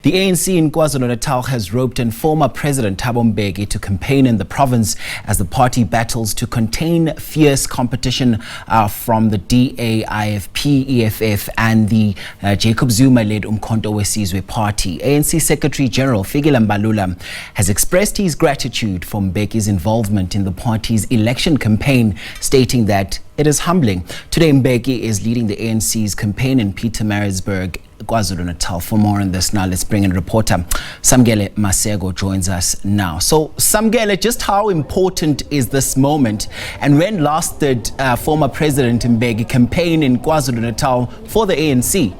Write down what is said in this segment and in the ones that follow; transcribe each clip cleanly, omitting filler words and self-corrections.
The ANC in KwaZulu-Natal has roped in former President Thabo Mbeki to campaign in the province as the party battles to contain fierce competition from the DA, IFP, EFF and the Jacob Zuma-led uMkhonto weSizwe party. ANC Secretary General Fikile Mbalula has expressed his gratitude for Mbeki's involvement in the party's election campaign, stating that it is humbling. Today, Mbeki is leading the ANC's campaign in Pietermaritzburg, KwaZulu-Natal. For more on this now, let's bring in reporter Samkele Maseko joins us now. So Samkele, just how important is this moment, and when last did former President Mbeki campaign in KwaZulu-Natal for the ANC?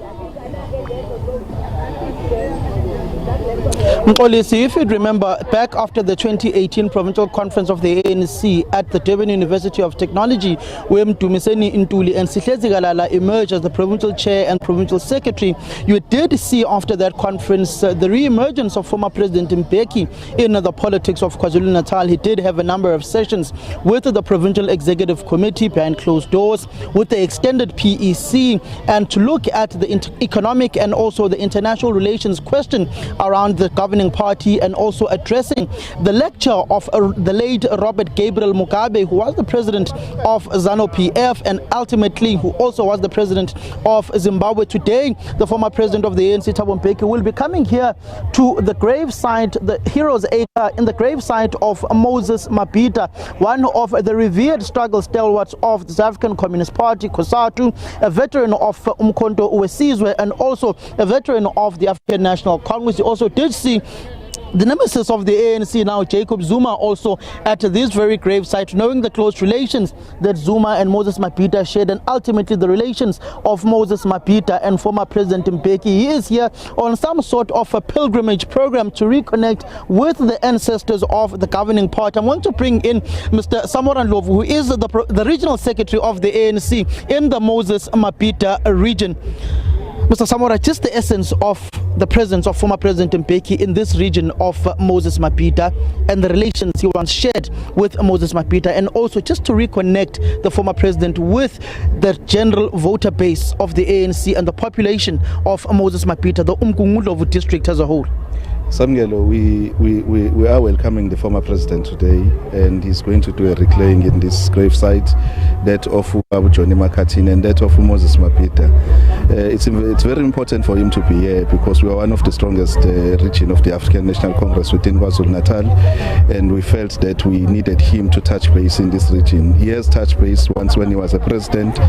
Mpolisi, if you'd remember, back after the 2018 provincial conference of the ANC at the Durban University of Technology, where Mdumiseni Ntuli and Sihlezi Galala emerged as the provincial chair and provincial secretary, you did see after that conference the re-emergence of former President Mbeki in the politics of KwaZulu-Natal. He did have a number of sessions with the provincial executive committee behind closed doors, with the extended PEC, and to look at the economic and also the international relations question around the governing party, and also addressing the lecture of the late Robert Gabriel Mugabe, who was the president of ZANU-PF and ultimately who also was the president of Zimbabwe. Today, the former president of the ANC, Thabo Mbeki, will be coming here to the gravesite, the Heroes Acre, in the gravesite of Moses Mabhida, one of the revered struggle stalwarts of the South African Communist Party, COSATU, a veteran of uMkhonto weSizwe, and also a veteran of the African National Congress. He also did see the nemesis of the ANC now, Jacob Zuma, also at this very gravesite, knowing the close relations that Zuma and Moses Mabhida shared, and ultimately the relations of Moses Mabhida and former President Mbeki. He is here on some sort of a pilgrimage program to reconnect with the ancestors of the governing party. I'm going to bring in Mr. Samora Ndlovu, who is the regional secretary of the ANC in the Moses Mabhida region. Mr. Samora, just the essence of the presence of former President Mbeki in this region of Moses Mabhida and the relations he once shared with Moses Mabhida, and also just to reconnect the former president with the general voter base of the ANC and the population of Moses Mabhida, the uMkhonto district as a whole. Samkele, we are welcoming the former president today, and he's going to do a reclaying in this gravesite, that of Johnny McCartin and that of Moses Mabhida. It's very important for him to be here because we are one of the strongest region of the African National Congress within KwaZulu-Natal, and we felt that we needed him to touch base in this region. He has touched base once when he was a president,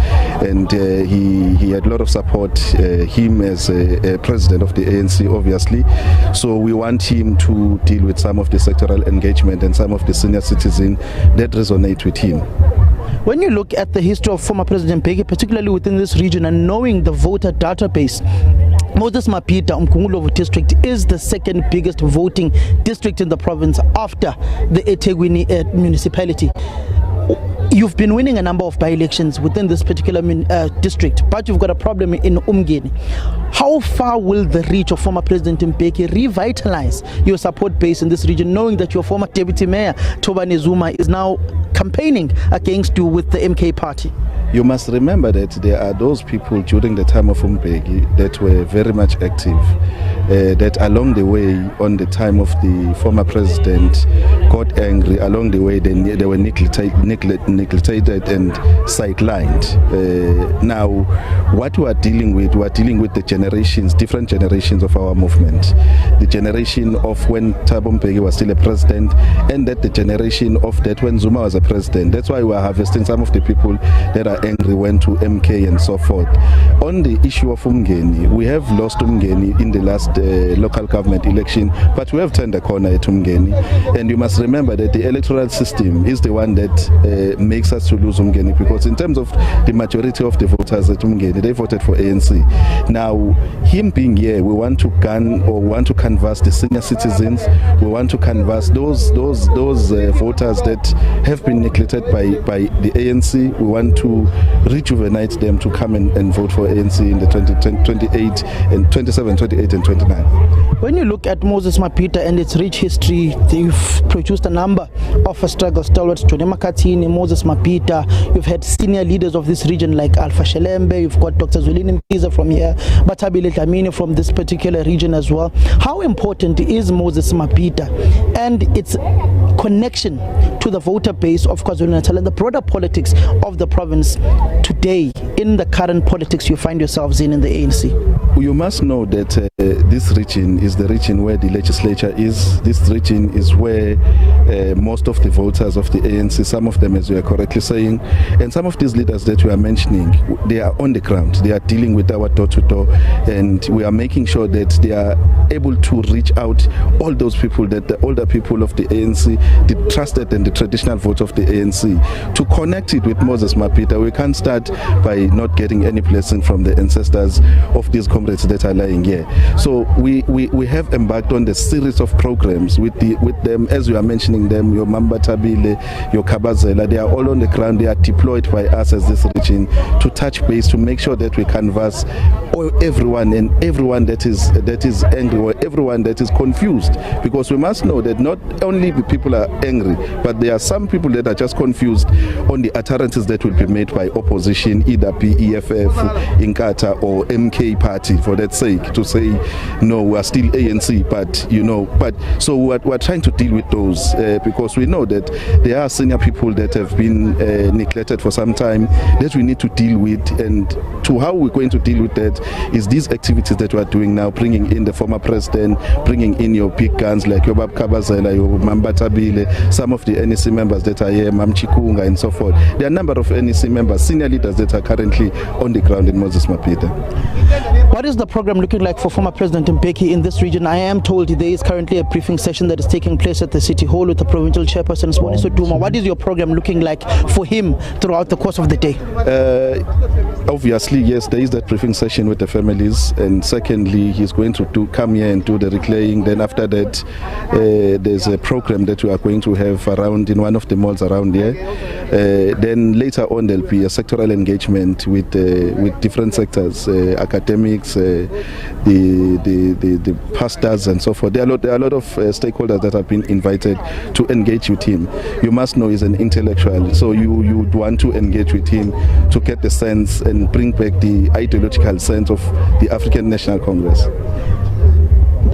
and he had a lot of support, him as a president of the ANC, obviously. So we want him to deal with some of the sectoral engagement and some of the senior citizens that resonate with him. When you look at the history of former President Mbeki, particularly within this region, and knowing the voter database, Moses Mabhida, uMkhonto district, is the second biggest voting district in the province after the eThekwini municipality. You've been winning a number of by-elections within this particular district, but you've got a problem in Umngeni. How far will the reach of former President Mbeki revitalize your support base in this region, knowing that your former Deputy Mayor, Thobani Zuma, is now campaigning against you with the MK party? You must remember that there are those people during the time of Mbeki that were very much active, that along the way, on the time of the former president, got angry. Along the way, they were neglected and sidelined. Now, what we are dealing with the generations, different generations of our movement. The generation of when Thabo Mbeki was still a president, and that the generation of that when Zuma was a president. That's why we are harvesting some of the people that are angry, went to MK and so forth. On the issue of Umngeni, we have lost Umngeni in the last local government election, but we have turned a corner at Umngeni. And you must remember that the electoral system is the one that makes us to lose Umngeni, because in terms of the majority of the voters at Umngeni, they voted for ANC. Now, him being here, we want to canvass the senior citizens. We want to canvass those voters that have been neglected by the ANC. We want to rejuvenate them to come and vote for ANC in the 28 and 27, 28 and 29. When you look at Moses Mapita and its rich history, they've produced a number of struggle stalwarts, John Makatini, Moses Mapita. You've had senior leaders of this region like Alpha Shelembe. You've got Dr. Zwelini Mkhize from here, Batabile Dlamini from this particular region as well. How important is Moses Mapita and its connection to the voter base of KwaZulu-Natal and the broader politics of the province today in the current politics you find yourselves in the ANC? You must know that this region is the region where the legislature is. This region is where most of the voters of the ANC, some of them, as you are correctly saying, and some of these leaders that you are mentioning, they are on the ground. They are dealing with our door-to-door, and we are making sure that they are able to reach out all those people, that the older people of the ANC, the trusted and the traditional vote of the ANC, to connect it with Moses Mapita. We can't start by not getting any blessing from the ancestors of these comrades that are lying here. So we have embarked on the series of programs with them, as you are mentioning them, your Mamba Tabile, your Kabazela. They are all on the ground. They are deployed by us as this region to touch base, to make sure that we canvass everyone that is angry, or everyone that is confused, because we must know that not only the people are angry, but there are some people that are just confused on the utterances that will be made by opposition, either PEFF, Inkatha or MK party, for that sake, to say no, we are still ANC, but so we're trying to deal with those because we know that there are senior people that have been neglected for some time that we need to deal with. And to how we're going to deal with that is these activities that we're doing now, bringing in the former president, bringing in your big guns like your Bab Kabazela, your Mamba Tabile, some of the NEC members that are here, Mam Chikunga and so forth. There are a number of NEC members, senior leaders that are currently on the ground in Moses Mapita. What is the program looking like for former President Mbeki in this region? I am told there is currently a briefing session that is taking place at the City Hall with the provincial chairperson, Siboniso Duma. What is your program looking like for him throughout the course of the day? Obviously, yes, there is that briefing session with the families, and secondly, he's going to come here and do the reclaying. Then after that, there's a program that we are going to have around in one of the malls around here. Then later on, there'll be a sectoral engagement with different sectors, academics, the pastors and so forth. There are a lot of stakeholders that have been invited to engage with him. You must know he's an intellectual, so you would want to engage with him to get the sense and bring back the ideological sense of the African National Congress.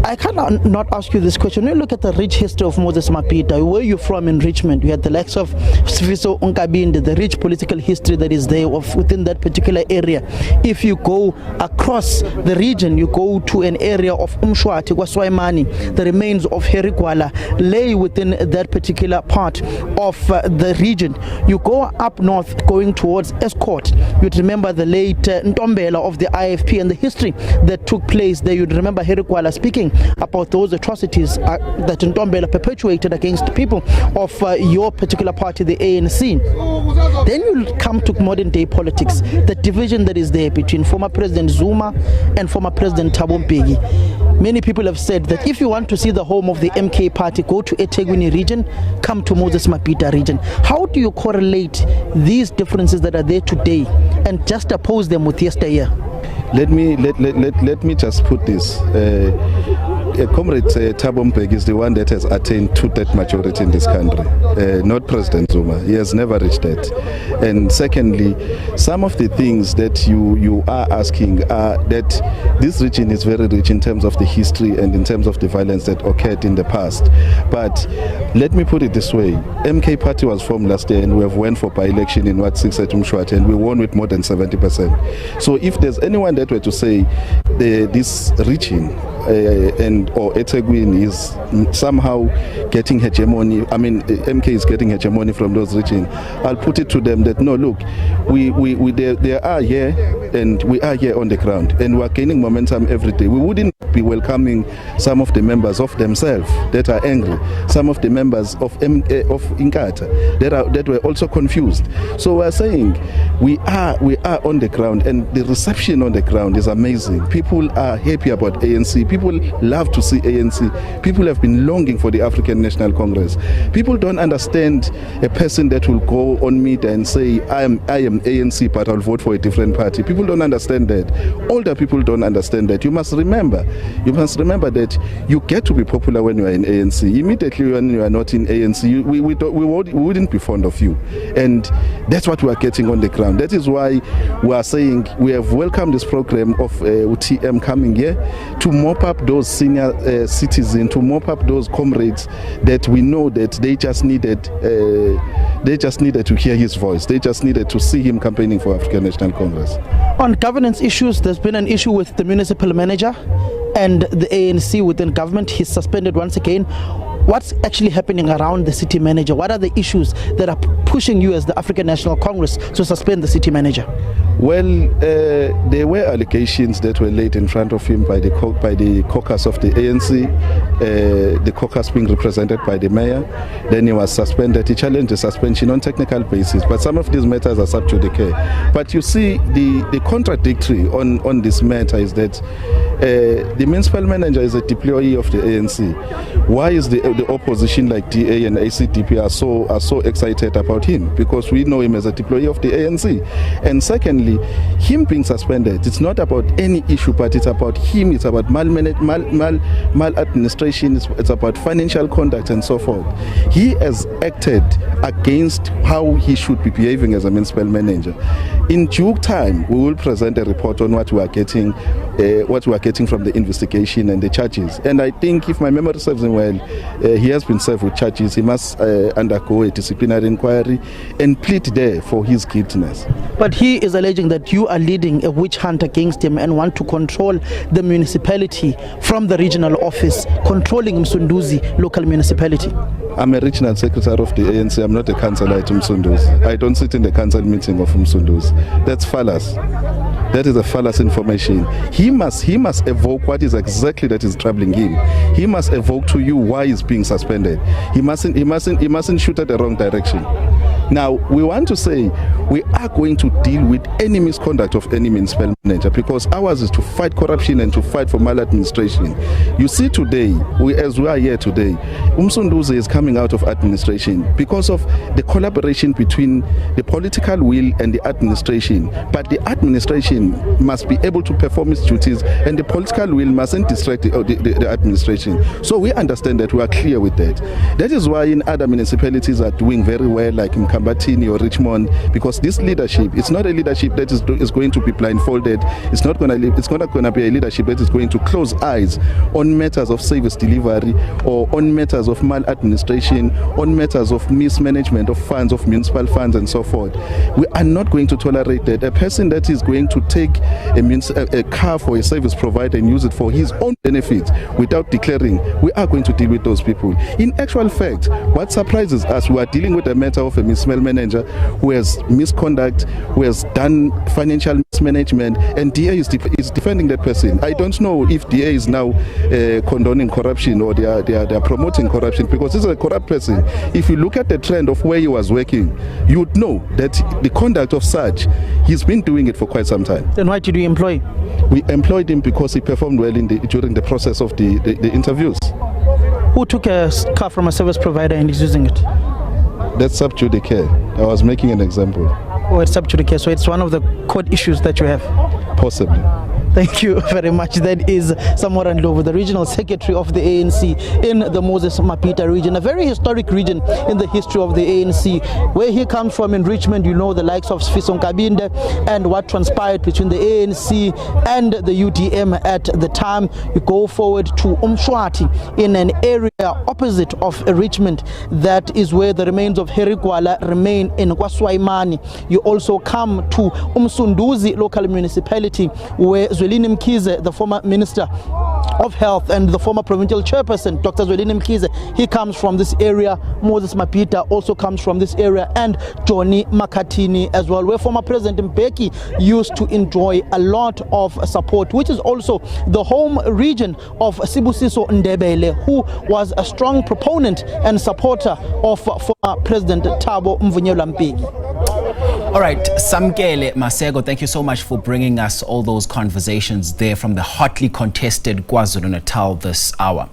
I cannot not ask you this question. When you look at the rich history of Moses Mapita, where you're from in Richmond, you had the likes of Sifiso Unkabinde, the rich political history that is there within that particular area. If you go across the region, you go to an area of Umshwati, Kwaswaimani, the remains of Herikwala lay within that particular part of the region. You go up north, going towards Escort, you'd remember the late Ntombela of the IFP and the history that took place there. You'd remember Herikwala speaking about those atrocities that Ntombela perpetuated against people of your particular party, the ANC. Then you come to modern day politics, the division that is there between former President Zuma and former President Thabo Mbeki. Many people have said that if you want to see the home of the MK party, go to eThekwini region, come to Moses Mapita region. How do you correlate these differences that are there today and just oppose them with yesteryear? Let me just put this. Comrade Thabo Mbeki is the one that has attained two-thirds majority in this country, not President Zuma. He has never reached that. And secondly, some of the things that you are asking are that this region is very rich in terms of the history and in terms of the violence that occurred in the past. But let me put it this way. MK party was formed last year and we have went for by-election in Ward 6 at Umshwati, and we won with more than 70%. So if there's anyone that were to say this region or eThekwini is somehow getting hegemony, I mean MK is getting hegemony from those regions, I'll put it to them that no, look, they are here and we are here on the ground and we are gaining momentum every day. We wouldn't be welcoming some of the members of themselves that are angry, some of the members of Inkatha that were also confused. So we're saying we are on the ground, and the reception on the ground is amazing. People are happy about ANC. People love to see ANC. People have been longing for the African National Congress. People don't understand a person that will go on media and say, I am ANC, but I'll vote for a different party. People don't understand that. Older people don't understand that. You must remember that you get to be popular when you are in ANC. Immediately when you are not in ANC, we wouldn't be fond of you. And that's what we are getting on the ground. That is why we are saying we have welcomed this program of UTM coming here to mop up those senior citizens, to mop up those comrades that we know that they just needed to hear his voice. They just needed to see him campaigning for African National Congress. On governance issues, there's been an issue with the municipal manager and the ANC within government. He's suspended once again. What's actually happening around the city manager? What are the issues that are pushing you as the African National Congress to suspend the city manager? Well, there were allegations that were laid in front of him by the caucus of the ANC, the caucus being represented by the mayor. Then he was suspended. He challenged the suspension on technical basis, but some of these matters are sub judice. But you see, the contradictory on this matter is that the municipal manager is a deployee of the ANC. Why is the opposition like DA and ACDP are so excited about him? Because we know him as a deployee of the ANC. And secondly, him being suspended, it's not about any issue, but it's about him. It's about maladministration. It's about financial conduct and so forth. He has acted against how he should be behaving as a municipal manager. In due time, we will present a report on what we are getting from the investigation and the charges. And I think, if my memory serves him well, he has been served with charges. He must undergo a disciplinary inquiry and plead there for his guiltiness. But he is alleging that you are leading a witch hunt against him and want to control the municipality from the regional office, controlling Msunduzi local municipality. I'm a regional secretary of the ANC. I'm not a councillor at Msunduzi. I don't sit in the council meeting of Msunduzi. That's false. That is a false information. He must evoke what is exactly that is troubling him. He must evoke to you why he's being suspended. He mustn't shoot at the wrong direction. Now, we want to say we are going to deal with any misconduct of any municipal manager, because ours is to fight corruption and to fight for maladministration. You see today, as we are here today, Msunduzi is coming out of administration because of the collaboration between the political will and the administration. But the administration must be able to perform its duties, and the political will mustn't distract the administration. So we understand that, we are clear with that. That is why in other municipalities are doing very well, like in Kambatini or Richmond, because this leadership, it's not a leadership that is going to be blindfolded. It's not going to be a leadership that is going to close eyes on matters of service delivery or on matters of maladministration, on matters of mismanagement of funds, of municipal funds and so forth. We are not going to tolerate that. A person that is going to take a car for a service provider and use it for his own benefit without declaring, we are going to deal with those people. In actual fact, what surprises us, we are dealing with a matter of a municipal manager who has misconduct, who has done financial mismanagement, and DA is defending that person. I don't know if DA is now condoning corruption or they are promoting corruption, because this is a corrupt person. If you look at the trend of where he was working, you would know that the conduct of such, he's been doing it for quite some time. Then why did we employ? We employed him because he performed well during the process of the interviews. Who took a car from a service provider and is using it? That's sub judice. I was making an example. Oh, it's sub judice, so it's one of the court issues that you have? Possibly. Thank you very much. That is Samora Ndlovu, the regional secretary of the ANC in the Moses Mapita region, a very historic region in the history of the ANC. Where he comes from in Richmond, you know the likes of Sfiso Nkabinde and what transpired between the ANC and the UDM at the time. You go forward to Umshwati in an area opposite of Richmond. That is where the remains of Herikwala remain in KwaSwaimani. You also come to Msunduzi local municipality, where Zwelini Mkhize, the former Minister of Health and the former provincial chairperson, Dr. Zwelini Mkhize, he comes from this area. Moses Mapita also comes from this area, and Johnny Makhathini as well, where former President Mbeki used to enjoy a lot of support, which is also the home region of Sibusiso Ndebele, who was a strong proponent and supporter of former President Thabo Mbeki. All right, Samkele, Maseko, thank you so much for bringing us all those conversations there from the hotly contested KwaZulu-Natal this hour.